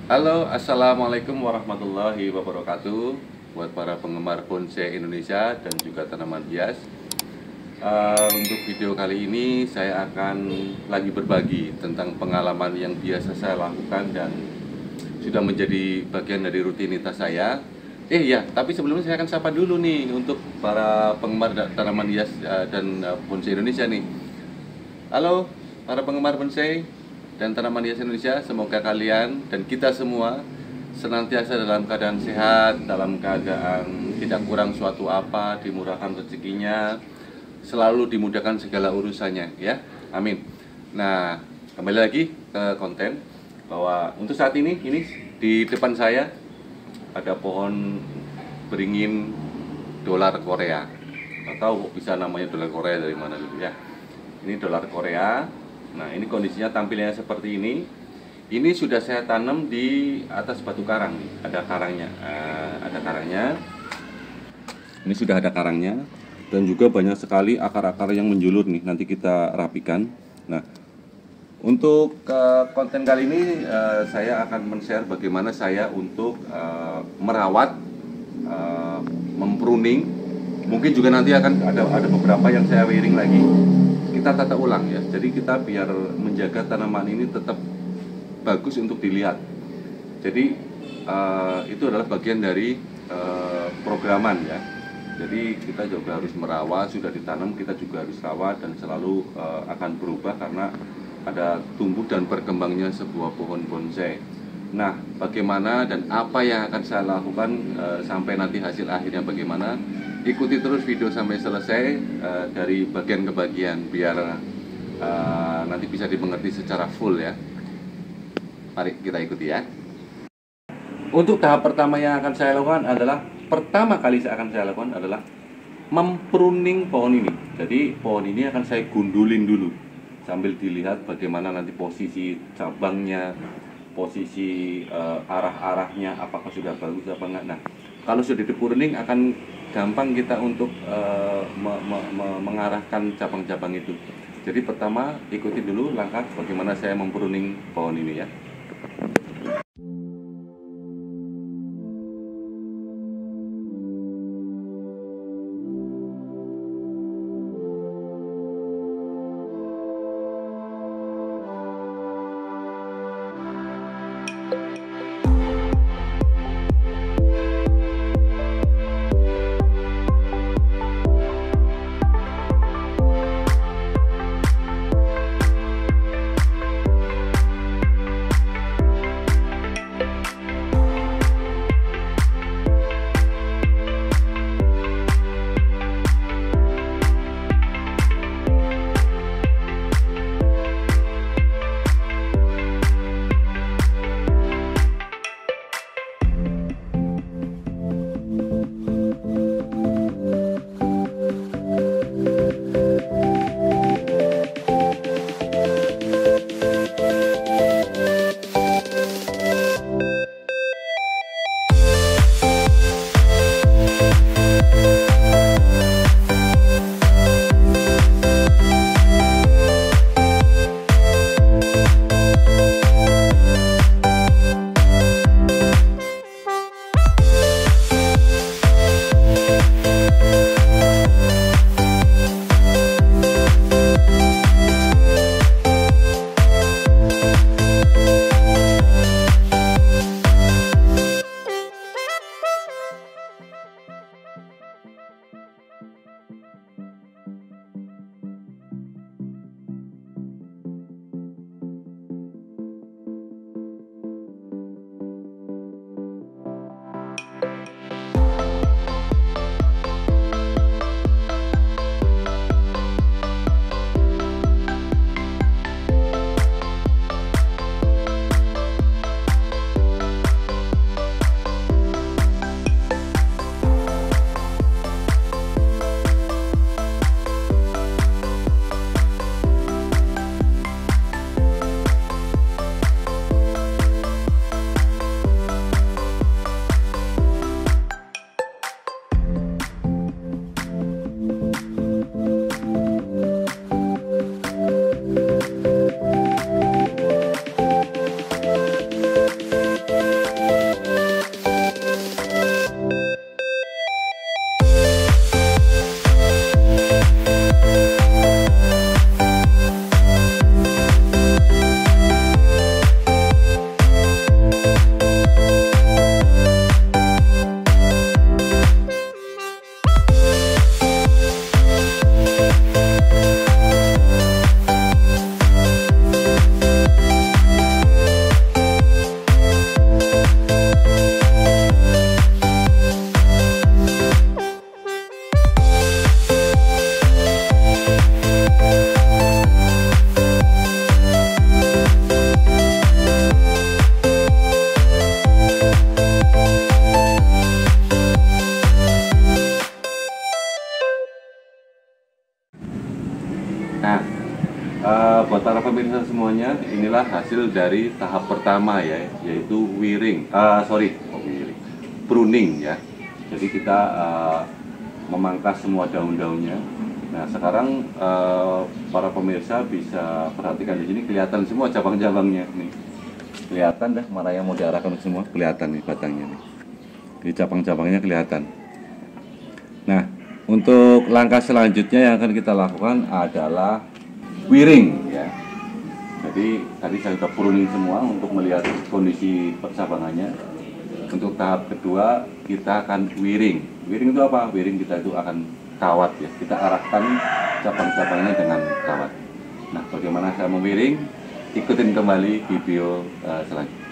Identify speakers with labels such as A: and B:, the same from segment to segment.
A: Halo, assalamualaikum warahmatullahi wabarakatuh. Buat para penggemar bonsai Indonesia dan juga tanaman hias. Untuk video kali ini saya akan lagi berbagi tentang pengalaman yang biasa saya lakukan dan sudah menjadi bagian dari rutinitas saya. Ya, tapi sebelumnya saya akan sapa dulu nih untuk para penggemar tanaman hias dan bonsai Indonesia nih. Halo, para penggemar bonsai dan tanaman hias Indonesia, semoga kalian dan kita semua senantiasa dalam keadaan sehat, dalam keadaan tidak kurang suatu apa, dimurahkan rezekinya, selalu dimudahkan segala urusannya, ya. Amin. Nah, kembali lagi ke konten bahwa untuk saat ini di depan saya ada pohon beringin dolar Korea. Nggak tahu kok bisa namanya dolar Korea dari mana dulu ya. Ini dolar Korea. Nah, ini kondisinya tampilnya seperti ini. Ini sudah saya tanam di atas batu karang nih. Ada karangnya. Ada karangnya. Ini sudah ada karangnya dan juga banyak sekali akar-akar yang menjulur nih. Nanti kita rapikan. Nah, untuk konten kali ini saya akan men-share bagaimana saya untuk merawat, mempruning. Mungkin juga nanti akan ada beberapa yang saya wiring lagi. Kita tata ulang ya, jadi kita biar menjaga tanaman ini tetap bagus untuk dilihat. Jadi itu adalah bagian dari programan ya. Jadi kita juga harus merawat, sudah ditanam kita juga harus rawat dan selalu akan berubah karena ada tumbuh dan berkembangnya sebuah pohon bonsai. Nah, bagaimana dan apa yang akan saya lakukan sampai nanti hasil akhirnya bagaimana? Ikuti terus video sampai selesai dari bagian ke bagian biar nanti bisa dimengerti secara full ya. Mari kita ikuti ya. Untuk tahap pertama yang akan saya lakukan adalah mempruning pohon ini. Jadi pohon ini akan saya gundulin dulu sambil dilihat bagaimana nanti posisi cabangnya, posisi arah-arahnya apakah sudah bagus apa enggak. Nah, kalau sudah dipruning akan gampang kita untuk mengarahkan cabang-cabang itu. Jadi pertama ikuti dulu langkah bagaimana saya mempruning pohon ini ya. pemirsa semuanya, inilah hasil dari tahap pertama ya, yaitu pruning ya. Jadi kita memangkas semua daun-daunnya. Nah sekarang para pemirsa bisa perhatikan di sini, kelihatan semua cabang-cabangnya nih. Kelihatan dah mana yang mau diarahkan semua, kelihatan nih batangnya nih. Jadi cabang-cabangnya kelihatan. Nah, untuk langkah selanjutnya yang akan kita lakukan adalah wiring ya. Jadi tadi saya sudah pruning semua untuk melihat kondisi percabangannya. Untuk tahap kedua kita akan wiring. Wiring itu apa? Wiring kita itu akan kawat ya. Kita arahkan cabang-cabangnya dengan kawat. Nah, bagaimana saya memiring? Ikutin kembali video selanjutnya.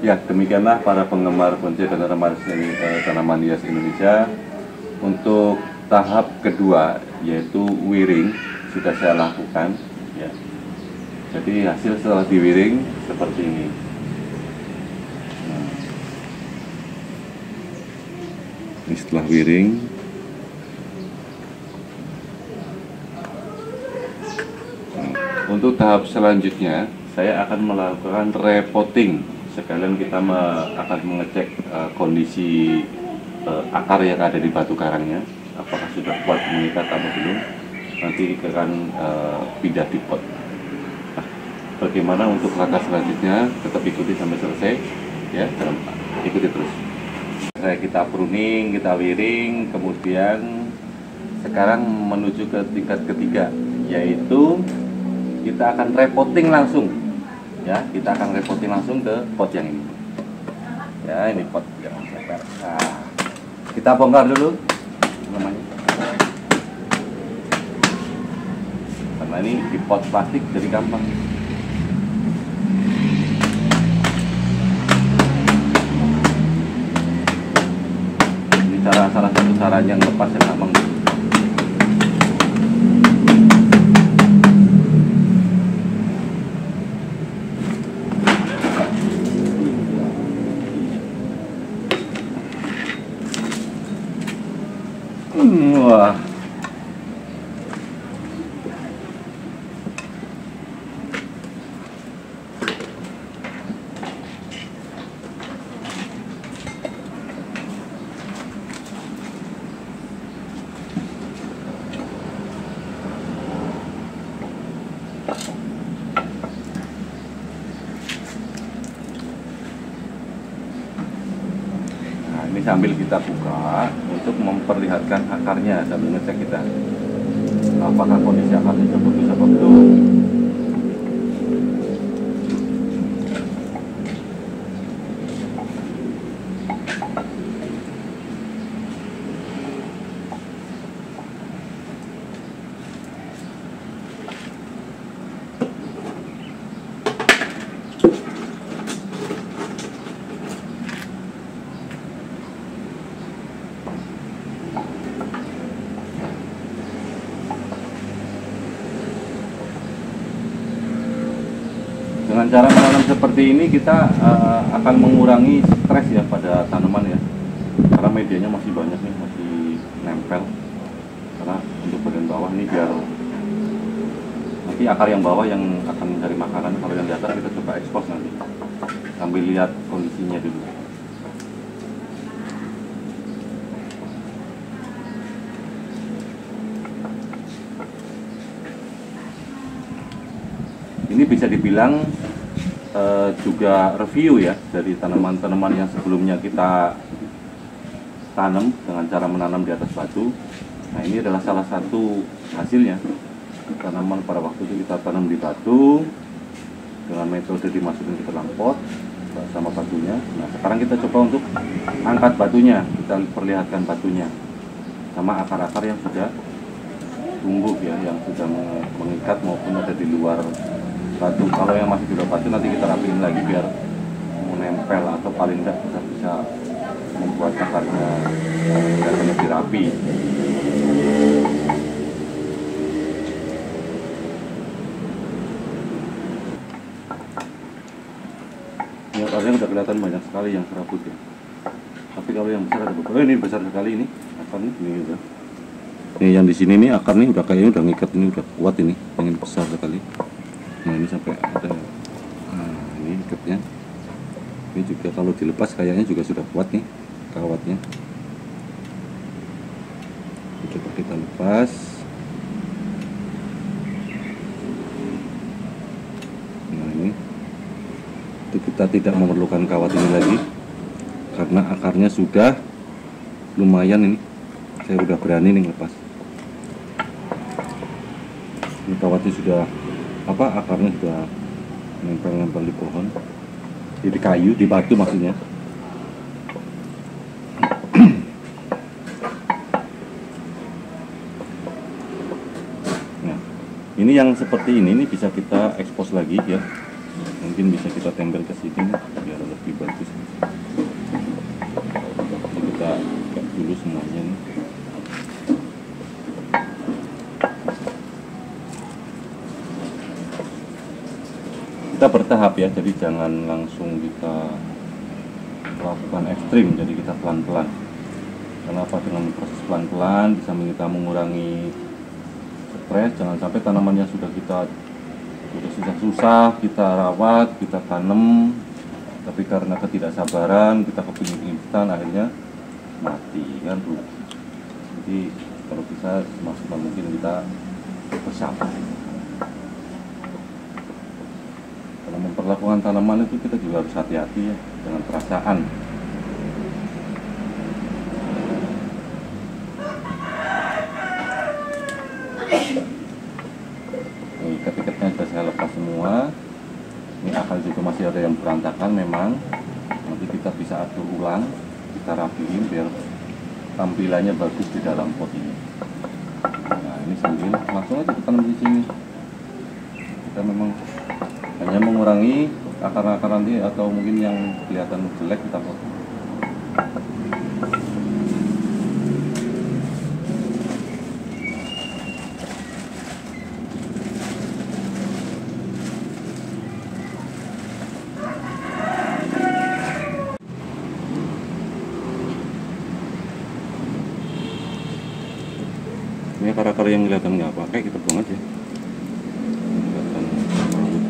A: Ya, demikianlah para penggemar bonsai dan tanaman hias Indonesia. Untuk tahap kedua yaitu wiring sudah saya lakukan ya. Jadi hasil setelah diwiring seperti ini. Ini setelah wiring. Untuk tahap selanjutnya saya akan melakukan repotting. Sekalian kita akan mengecek kondisi akar yang ada di batu karangnya, apakah sudah kuat mengikat atau belum. Nanti akan pindah di pot. Nah, bagaimana untuk langkah selanjutnya? Tetap ikuti sampai selesai ya, ikuti terus. Kita pruning, kita wiring, kemudian sekarang menuju ke tingkat ketiga, yaitu kita akan repotting langsung. Ya, kita akan repotting langsung ke pot yang ini. Ya, ini pot yang ceper. Nah, Kita bongkar dulu namanya. Karena ini di pot plastik jadi gampang. Ini salah satu cara yang lepas yang gampang. Wah. Ini sambil kita buka untuk memperlihatkan akarnya, sambil ngecek kita apakah kondisi akarnya sudah bagus apa belum. Dengan cara menanam seperti ini kita akan mengurangi stres ya pada tanaman ya, karena medianya masih banyak nih, masih nempel. Karena untuk bagian bawah ini biar nanti akar yang bawah yang akan mencari makanan, kalau yang di atas kita coba ekspos nanti sambil lihat kondisinya dulu. Ini bisa dibilang juga review ya dari tanaman-tanaman yang sebelumnya kita tanam dengan cara menanam di atas batu. Nah, ini adalah salah satu hasilnya. Tanaman pada waktu itu kita tanam di batu dengan metode dimasukin ke dalam pot sama batunya. Nah, sekarang kita coba untuk angkat batunya, kita perlihatkan batunya sama akar-akar yang sudah tumbuh ya, yang sudah mengikat maupun ada di luar batu. Kalau yang masih di batu nanti kita rapiin lagi biar menempel, atau paling enggak kita bisa membuat akarnya kelihatan lebih rapi. Ini akarnya udah kelihatan banyak sekali yang serabut ya. Tapi kalau yang besar ada beberapa. Ini besar sekali ini akarnya, ini udah. Ini yang di sini nih akar nih udah kayaknya udah ngikat, ini udah kuat ini, pengen besar sekali. Nah, ini sampai ada, nah ini ikatnya. Ini juga kalau dilepas kayaknya juga sudah kuat nih kawatnya. Coba kita lepas. Nah, ini itu kita tidak memerlukan kawat ini lagi karena akarnya sudah lumayan ini. Saya udah berani nih lepas. Ini kawatnya sudah akarnya sudah nempel-nempel di pohon, di kayu, di batu maksudnya. Nah, ini yang seperti ini bisa kita ekspos lagi ya. Mungkin bisa kita tempel ke sini biar lebih bagus. Jadi kita buka dulu semuanya nih. Kita bertahap ya, jadi jangan langsung kita lakukan ekstrim, jadi kita pelan-pelan. Kenapa? Dengan proses pelan-pelan bisa kita mengurangi stres. Jangan sampai tanaman yang sudah susah-susah kita rawat, kita tanam, tapi karena ketidaksabaran kita kepingin instan, akhirnya mati kan rugi. Jadi kalau bisa semaksimal mungkin kita bersabar. Dalam memperlakukan tanaman itu kita juga harus hati-hati ya dengan perasaan. Ini ikat-ikatnya sudah saya lepas semua. Ini akar juga masih ada yang berantakan memang. Nanti kita bisa atur ulang, kita rapiin biar tampilannya bagus di dalam pot ini. Nah, ini sambil langsung aja kita tanam di sini. Kita memang hanya mengurangi akar-akar nanti atau mungkin yang kelihatan jelek kita potong. Ini akar-akar yang kelihatan nggak pakai kita buang aja. Kelihatan malu.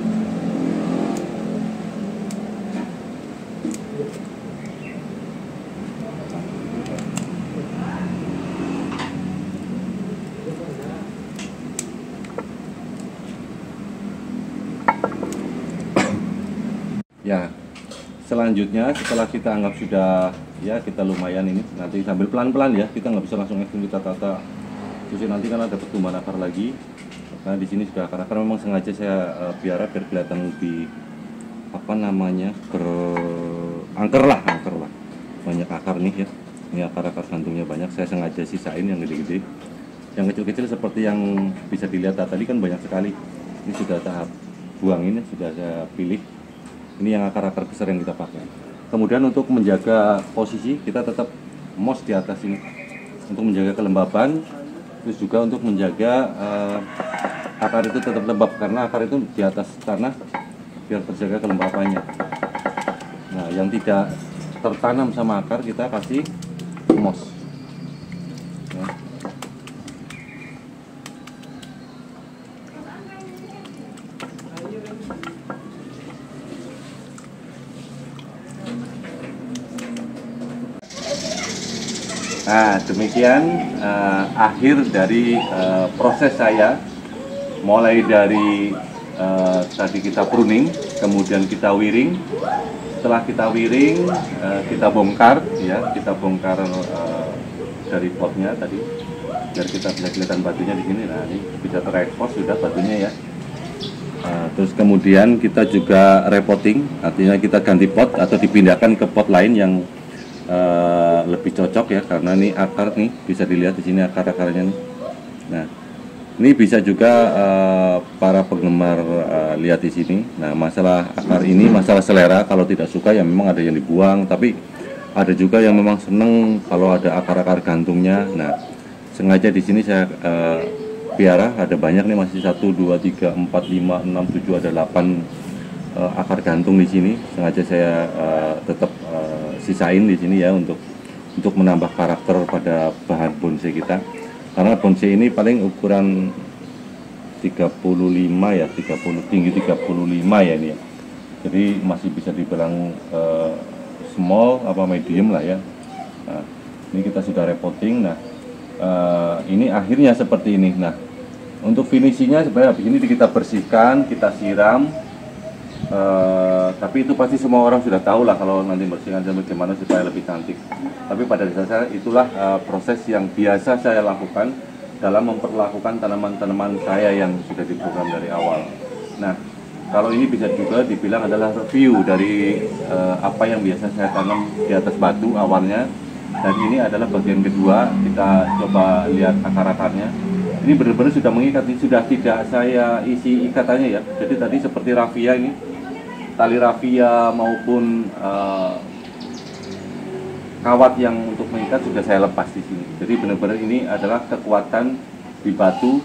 A: Ya, selanjutnya setelah kita anggap sudah ya kita lumayan ini, nanti sambil pelan-pelan ya, kita nggak bisa langsung ekstrim kita tata. Terus nanti kan ada pertumbuhan akar lagi. Nah di sini sudah akar-akar memang sengaja saya biara biar kelihatan lebih apa namanya angker lah banyak akar nih ya. Ini akar-akar gantungnya banyak. Saya sengaja sisain yang gede-gede. Yang kecil-kecil seperti yang bisa dilihat tadi kan banyak sekali. Ini sudah tahap buang ini sudah saya pilih. Ini yang akar-akar besar yang kita pakai. Kemudian untuk menjaga posisi kita tetap mos di atas ini untuk menjaga kelembaban. Terus juga untuk menjaga akar itu tetap lembab karena akar itu di atas tanah biar terjaga kelembabannya. Nah, yang tidak tertanam sama akar kita kasih mos. Ya. Nah, demikian akhir dari proses saya, mulai dari tadi kita pruning, kemudian kita wiring. Setelah kita wiring, kita bongkar, ya, kita bongkar dari potnya tadi, biar kita bisa kelihatan batunya di sini. Nah, ini bisa terekspos sudah batunya ya. Terus kemudian kita juga repotting, artinya kita ganti pot atau dipindahkan ke pot lain yang lebih cocok ya, karena ini akar nih bisa dilihat di sini akar-akarnya nih. Nah, ini bisa juga para penggemar lihat di sini. Nah, masalah akar ini masalah selera. Kalau tidak suka ya memang ada yang dibuang, tapi ada juga yang memang seneng kalau ada akar-akar gantungnya. Nah, sengaja di sini saya piara ada banyak nih, masih 1, 2, 3, 4, 5, 6, 7 ada 8 akar gantung di sini. Sengaja saya tetap sisain di sini ya untuk menambah karakter pada bahan bonsai kita. Karena bonsai ini paling ukuran 35 ya, 30 tinggi 35 ya ini ya. Jadi masih bisa dibilang small apa medium lah ya. Nah, ini kita sudah repotting. Nah, ini akhirnya seperti ini. Nah, untuk finishingnya sebenarnya habis ini kita bersihkan, kita siram. Tapi itu pasti semua orang sudah tahu lah kalau nanti bersihkan bagaimana supaya lebih cantik. Tapi pada dasarnya itulah proses yang biasa saya lakukan dalam memperlakukan tanaman-tanaman saya yang sudah diprogram dari awal. Nah, kalau ini bisa juga dibilang adalah review dari apa yang biasa saya tanam di atas batu awalnya. Dan ini adalah bagian kedua, kita coba lihat akar-akarnya. Ini benar-benar sudah mengikat, ini sudah tidak saya isi ikatannya ya. Jadi tadi seperti raffia ini, tali raffia maupun kawat yang untuk mengikat sudah saya lepas di sini. Jadi benar-benar ini adalah kekuatan di batu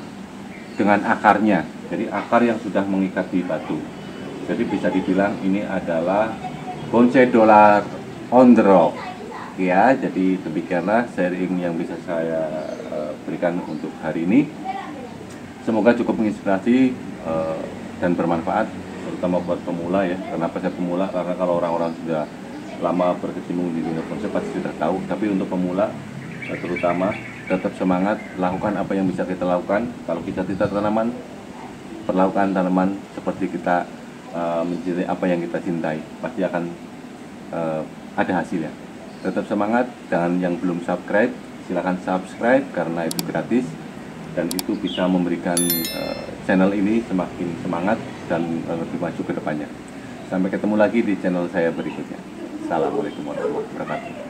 A: dengan akarnya. Jadi akar yang sudah mengikat di batu. Jadi bisa dibilang ini adalah bonsai dollar on the rock. Ya, jadi demikianlah sharing yang bisa saya berikan untuk hari ini. Semoga cukup menginspirasi dan bermanfaat, terutama buat pemula ya. Kenapa saya pemula? Karena kalau orang-orang sudah lama berkecimpung di dunia bonsai pasti sudah tahu. Tapi untuk pemula terutama tetap semangat, lakukan apa yang bisa kita lakukan. Kalau kita tidak tanaman, perlakukan tanaman seperti kita mencintai apa yang kita cintai, pasti akan ada hasilnya. Tetap semangat, dan yang belum subscribe silahkan subscribe karena itu gratis dan itu bisa memberikan channel ini semakin semangat dan lebih maju ke depannya. Sampai ketemu lagi di channel saya berikutnya. Assalamualaikum warahmatullahi wabarakatuh.